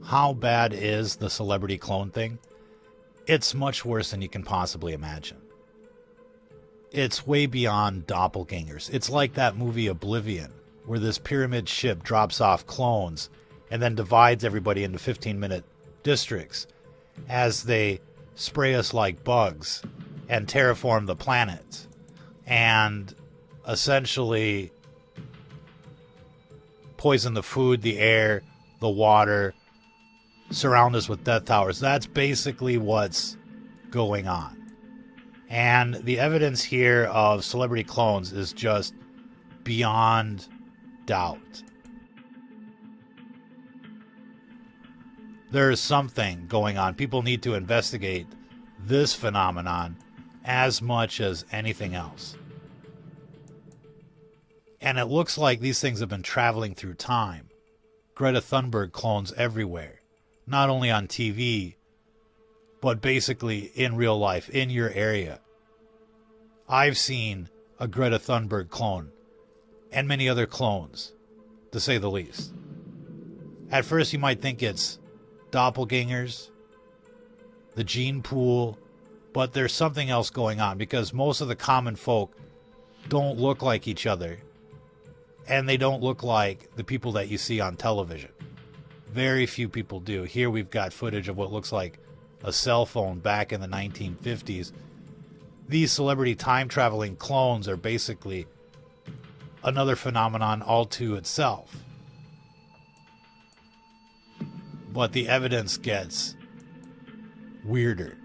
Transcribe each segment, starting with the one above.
how bad is the celebrity clone thing? It's much worse than you can possibly imagine. It's way beyond doppelgangers. It's like that movie Oblivion, where this pyramid ship drops off clones and then divides everybody into 15-minute districts as they spray us like bugs and terraform the planet and essentially poison the food, the air, the water, surround us with death towers. That's basically what's going on. And the evidence here of celebrity clones is just beyond doubt. There is something going on. People need to investigate this phenomenon as much as anything else. And it looks like these things have been traveling through time. Greta Thunberg clones everywhere. Not only on TV, but basically in real life, in your area. I've seen a Greta Thunberg clone, and many other clones, to say the least. At first you might think it's doppelgangers, the gene pool, but there's something else going on, because most of the common folk don't look like each other, and they don't look like the people that you see on television. Very few people do. Here we've got footage of what looks like a cell phone back in the 1950s. These celebrity time-traveling clones are basically another phenomenon all to itself. But the evidence gets weirder.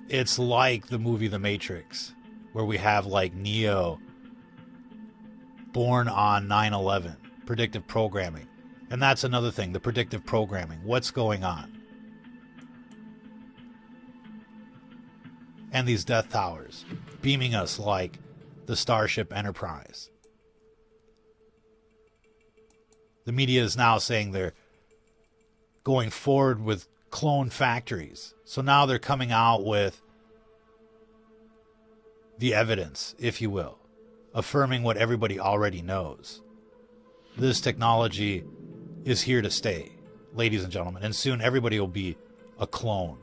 It's like the movie The Matrix, where we have like Neo born on 9/11, predictive programming. And that's another thing, the predictive programming. What's going on? And these death towers beaming us like the Starship Enterprise. The media is now saying they're going forward with clone factories. So now they're coming out with the evidence, if you will, affirming what everybody already knows. This technology is here to stay, ladies and gentlemen, and soon everybody will be a clone,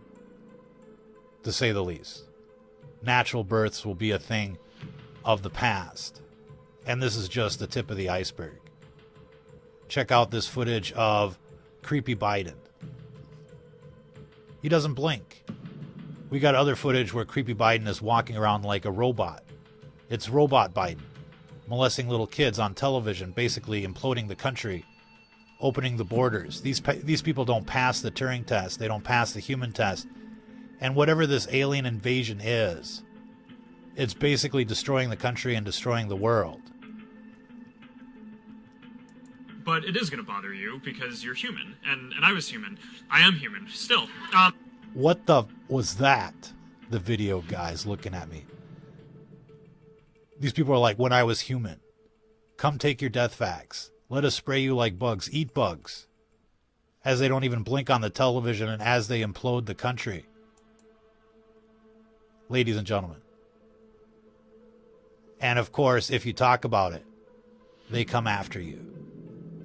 to say the least. Natural births will be a thing of the past, and this is just the tip of the iceberg. Check out this footage of creepy Biden. He doesn't blink. We got other footage where creepy Biden is walking around like a robot. It's robot Biden, molesting little kids on television, basically imploding the country, opening the borders. These people don't pass the Turing test. They don't pass the human test. And whatever this alien invasion is, it's basically destroying the country and destroying the world. But it is going to bother you because you're human, and I was human. I am human, still. What the was that? The video guys looking at me. These people are like, when I was human. Come take your death facts. Let us spray you like bugs. Eat bugs. As they don't even blink on the television and as they implode the country. Ladies and gentlemen. And of course, if you talk about it, they come after you.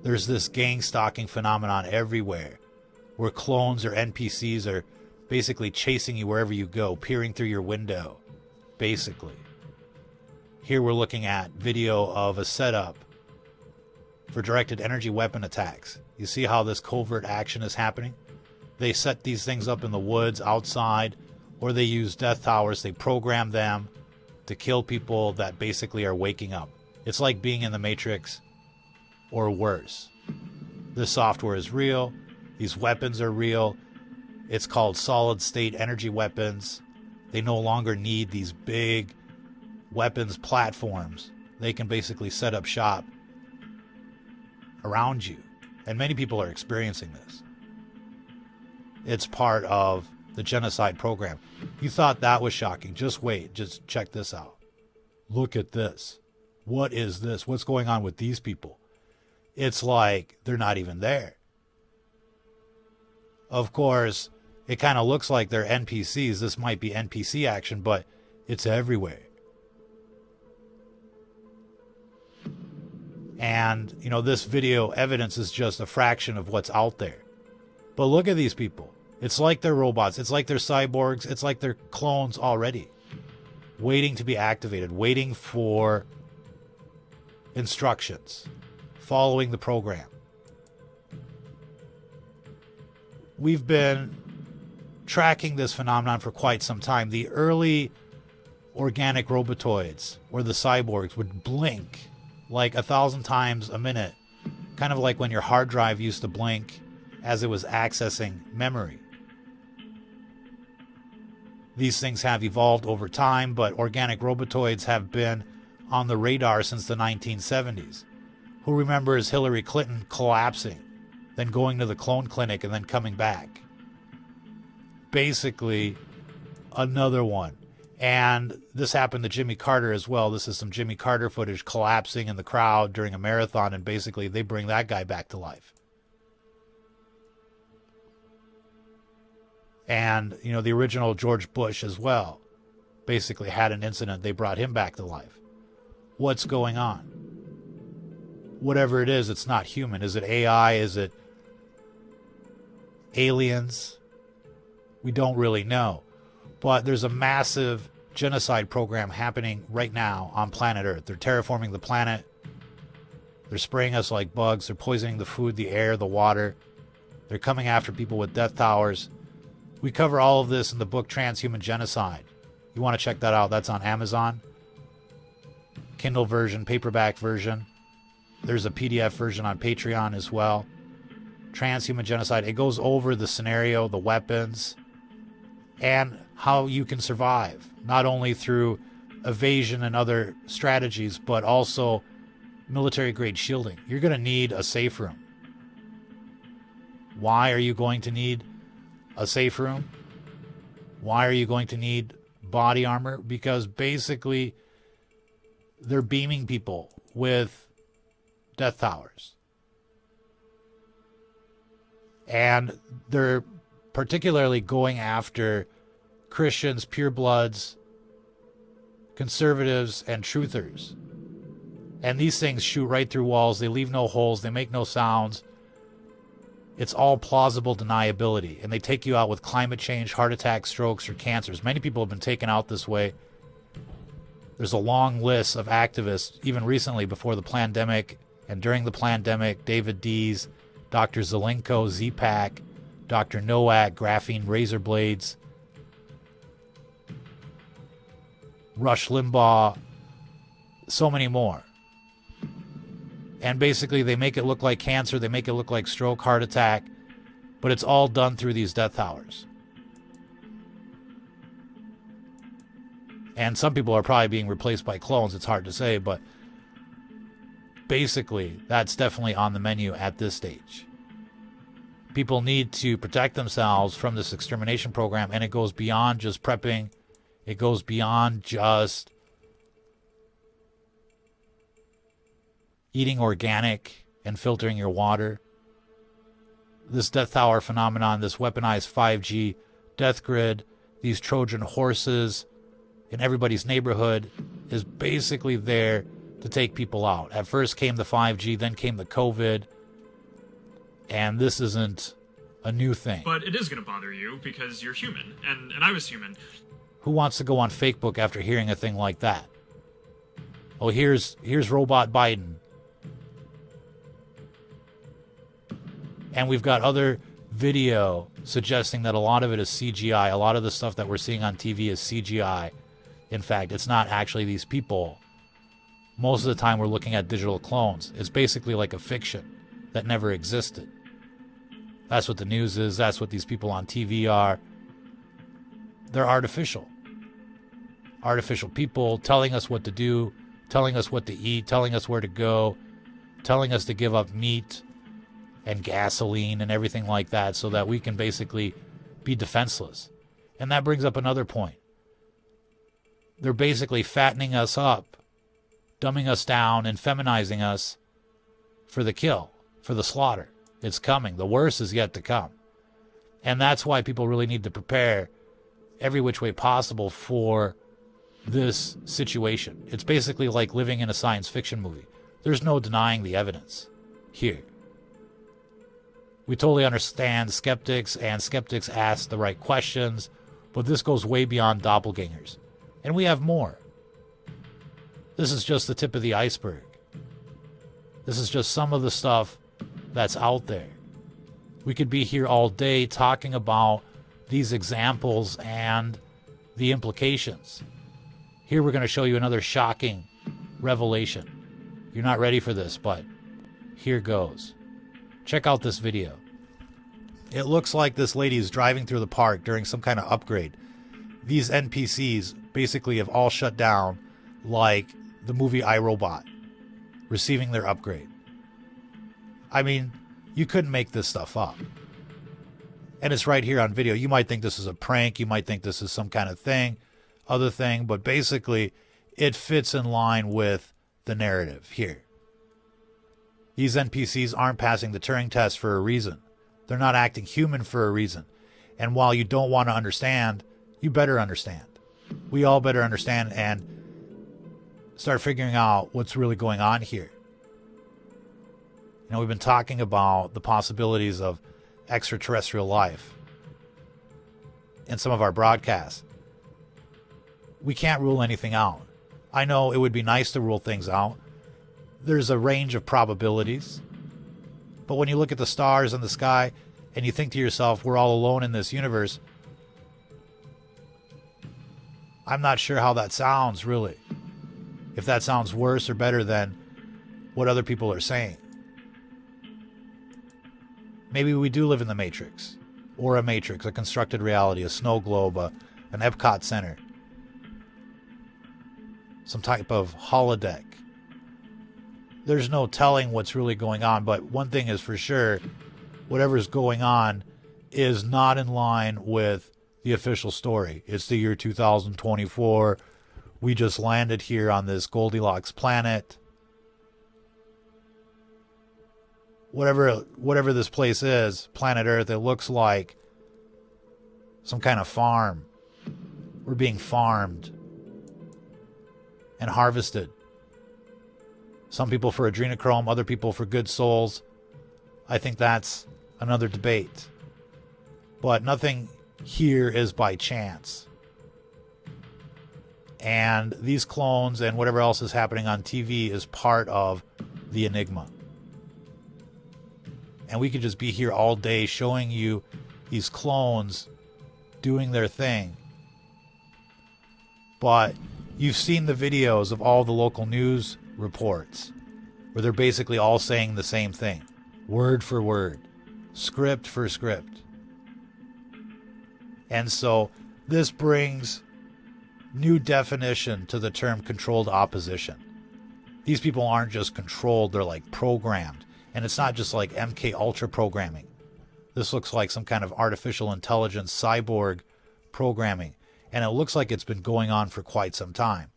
There's this gang stalking phenomenon everywhere, where clones or NPCs are basically chasing you wherever you go, peering through your window, basically. Here we're looking at video of a setup for directed energy weapon attacks. You see how this covert action is happening? They set these things up in the woods, outside, or they use death towers. They program them to kill people that basically are waking up. It's like being in the Matrix, or worse. This software is real. These weapons are real. It's called solid-state energy weapons. They no longer need these big weapons platforms. They can basically set up shop around you. And many people are experiencing this. It's part of the genocide program. You thought that was shocking. Just wait. Just check this out. Look at this. What is this? What's going on with these people? It's like they're not even there. Of course, it kind of looks like they're NPCs. This might be NPC action, but it's everywhere. And, you know, this video evidence is just a fraction of what's out there. But look at these people. It's like they're robots. It's like they're cyborgs. It's like they're clones already, waiting to be activated, waiting for instructions, following the program. We've been tracking this phenomenon for quite some time. The early organic robotoids, or the cyborgs, would blink like 1,000 times a minute, kind of like when your hard drive used to blink as it was accessing memory. These things have evolved over time, but organic robotoids have been on the radar since the 1970s. Who remembers Hillary Clinton collapsing, then going to the clone clinic and then coming back? Basically, another one. And this happened to Jimmy Carter as well. This is some Jimmy Carter footage collapsing in the crowd during a marathon, and basically they bring that guy back to life. And, you know, the original George Bush as well basically had an incident. They brought him back to life. What's going on? Whatever it is, it's not human. Is it AI? Is it aliens? We don't really know. But there's a massive genocide program happening right now on planet Earth. They're terraforming the planet. They're spraying us like bugs. They're poisoning the food, the air, the water. They're coming after people with death towers. We cover all of this in the book Transhuman Genocide. You want to check that out. That's on Amazon. Kindle version, paperback version. There's a PDF version on Patreon as well. Transhuman Genocide. It goes over the scenario, the weapons, and how you can survive. Not only through evasion and other strategies, but also military-grade shielding. You're going to need a safe room. Why are you going to need a safe room? Why are you going to need body armor? Because basically they're beaming people with death towers. And they're particularly going after Christians, purebloods, conservatives, and truthers. And these things shoot right through walls. They leave no holes. They make no sounds. It's all plausible deniability. And they take you out with climate change, heart attacks, strokes, or cancers. Many people have been taken out this way. There's a long list of activists, even recently before the pandemic and during the pandemic. David Dees, Dr. Zelenko, Z-Pack, Dr. Nowak, graphene razor blades, Rush Limbaugh, so many more. And basically they make it look like cancer, they make it look like stroke, heart attack, but it's all done through these death towers. And some people are probably being replaced by clones, it's hard to say, but basically that's definitely on the menu at this stage. People need to protect themselves from this extermination program, and it goes beyond just prepping. It goes beyond just eating organic and filtering your water. This death tower phenomenon, this weaponized 5G death grid, these Trojan horses in everybody's neighborhood is basically there to take people out. At first came the 5G, then came the COVID, and this isn't a new thing. But it is going to bother you because you're human, and I was human. Who wants to go on Facebook after hearing a thing like that? Oh, here's Robot Biden. And we've got other video suggesting that a lot of it is CGI. A lot of the stuff that we're seeing on TV is CGI. In fact, it's not actually these people. Most of the time we're looking at digital clones. It's basically like a fiction that never existed. That's what the news is. That's what these people on TV are. They're artificial. Artificial people telling us what to do, telling us what to eat, telling us where to go, telling us to give up meat and gasoline and everything like that so that we can basically be defenseless. And that brings up another point. They're basically fattening us up, dumbing us down, and feminizing us for the kill, for the slaughter. It's coming. The worst is yet to come. And that's why people really need to prepare every which way possible for this situation. It's basically like living in a science fiction movie. There's no denying the evidence here. We totally understand skeptics, and skeptics ask the right questions, but this goes way beyond doppelgangers. And we have more. This is just the tip of the iceberg. This is just some of the stuff that's out there. We could be here all day talking about these examples and the implications. Here we're going to show you another shocking revelation. You're not ready for this, but here goes. Check out this video. It looks like this lady is driving through the park during some kind of upgrade. These NPCs basically have all shut down like the movie iRobot, receiving their upgrade. I mean, you couldn't make this stuff up. And it's right here on video. You might think this is a prank. You might think this is some kind of other thing. But basically, it fits in line with the narrative here. These NPCs aren't passing the Turing test for a reason. They're not acting human for a reason. And while you don't want to understand, you better understand. We all better understand and start figuring out what's really going on here. You know, we've been talking about the possibilities of extraterrestrial life in some of our broadcasts. We can't rule anything out. I know it would be nice to rule things out. There's a range of probabilities. But when you look at the stars in the sky and you think to yourself, we're all alone in this universe, I'm not sure how that sounds, really. If that sounds worse or better than what other people are saying. Maybe we do live in the Matrix. Or a Matrix, a constructed reality, a snow globe, an Epcot Center. Some type of holodeck. There's no telling what's really going on, but one thing is for sure, whatever's going on is not in line with the official story. It's the year 2024. We just landed here on this Goldilocks planet. Whatever this place is, planet Earth, it looks like some kind of farm. We're being farmed and harvested. Some people for adrenochrome, other people for good souls. I think that's another debate. But nothing here is by chance. And these clones and whatever else is happening on TV is part of the enigma. And we could just be here all day showing you these clones doing their thing. But you've seen the videos of all the local news reports where they're basically all saying the same thing. Word for word. Script for script. And so this brings new definition to the term controlled opposition. These people aren't just controlled, they're like programmed. And it's not just like MK Ultra programming. This looks like some kind of artificial intelligence cyborg programming. And it looks like it's been going on for quite some time.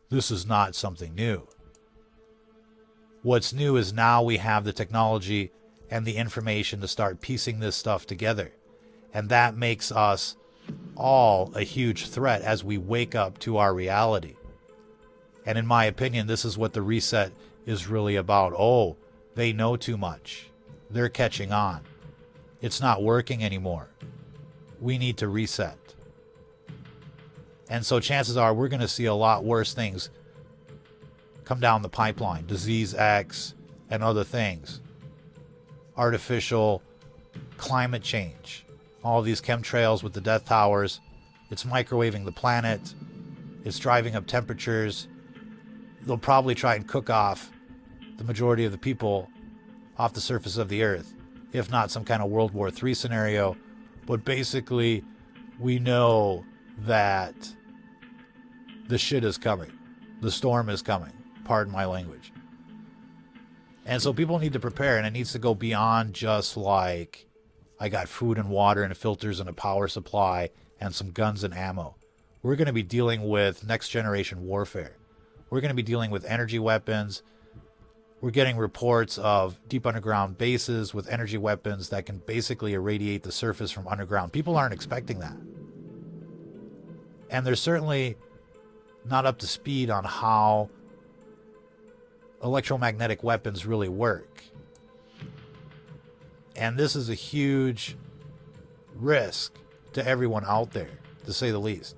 This is not something new. What's new is now we have the technology and the information to start piecing this stuff together. And that makes us all a huge threat as we wake up to our reality. And in my opinion, this is what the reset is really about. Oh, they know too much. They're catching on. It's not working anymore. We need to reset. And so chances are we're going to see a lot worse things come down the pipeline. Disease X and other things. Artificial climate change. All these chemtrails with the death towers. It's microwaving the planet. It's driving up temperatures. They'll probably try and cook off the majority of the people off the surface of the earth. If not some kind of World War III scenario. But basically, we know that the shit is coming. The storm is coming. Pardon my language. And so people need to prepare, and it needs to go beyond just like, I got food and water and filters and a power supply and some guns and ammo. We're going to be dealing with next generation warfare. We're going to be dealing with energy weapons. We're getting reports of deep underground bases with energy weapons that can basically irradiate the surface from underground. People aren't expecting that. And they're certainly not up to speed on how electromagnetic weapons really work. And this is a huge risk to everyone out there, to say the least,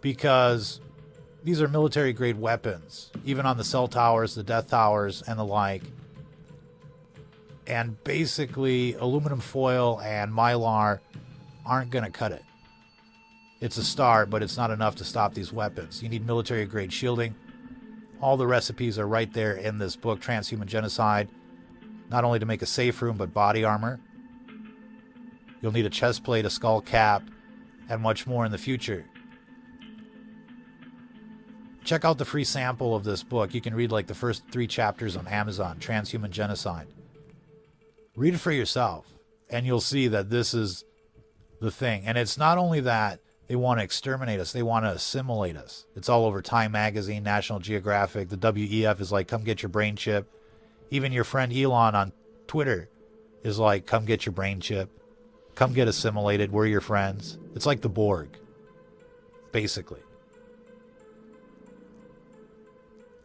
because these are military grade weapons, even on the cell towers, the death towers, and the like. And basically, aluminum foil and mylar aren't going to cut it. It's a start, but it's not enough to stop these weapons. You need military grade shielding. All the recipes are right there in this book, Transhuman Genocide. Not only to make a safe room, but body armor. You'll need a chest plate, a skull cap, and much more in the future. Check out the free sample of this book. You can read like the first 3 chapters on Amazon, Transhuman Genocide. Read it for yourself, and you'll see that this is the thing. And it's not only that they want to exterminate us, they want to assimilate us. It's all over Time Magazine, National Geographic. The WEF is like, come get your brain chip. Even your friend Elon on Twitter is like, come get your brain chip. Come get assimilated. We're your friends. It's like the Borg, basically.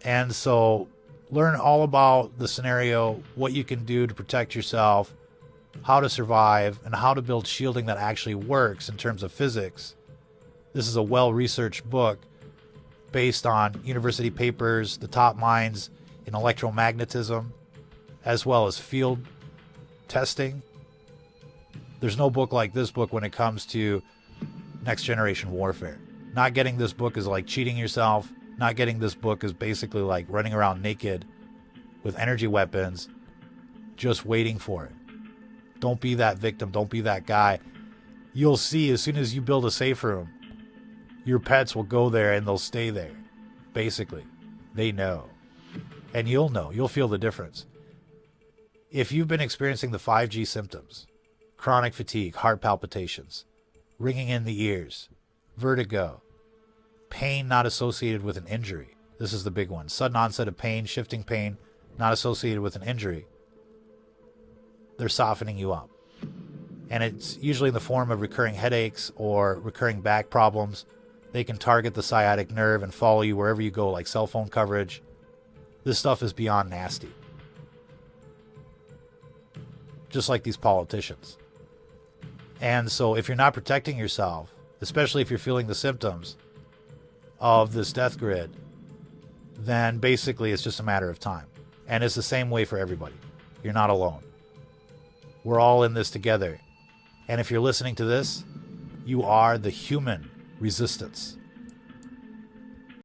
And so learn all about the scenario, what you can do to protect yourself, how to survive, and how to build shielding that actually works in terms of physics. This is a well-researched book based on university papers, the top minds in electromagnetism, as well as field testing. There's no book like this book when it comes to next generation warfare. Not getting this book is like cheating yourself. Not getting this book is basically like running around naked with energy weapons, just waiting for it. Don't be that victim. Don't be that guy. You'll see as soon as you build a safe room, your pets will go there and they'll stay there. Basically, they know. And you'll know. You'll feel the difference. If you've been experiencing the 5G symptoms, chronic fatigue, heart palpitations, ringing in the ears, vertigo, pain not associated with an injury. This is the big one. Sudden onset of pain, shifting pain, not associated with an injury. They're softening you up. And it's usually in the form of recurring headaches or recurring back problems. They can target the sciatic nerve and follow you wherever you go, like cell phone coverage. This stuff is beyond nasty. Just like these politicians. And so if you're not protecting yourself, especially if you're feeling the symptoms of this death grid, then basically it's just a matter of time. And it's the same way for everybody. You're not alone. We're all in this together. And if you're listening to this, you are the human resistance.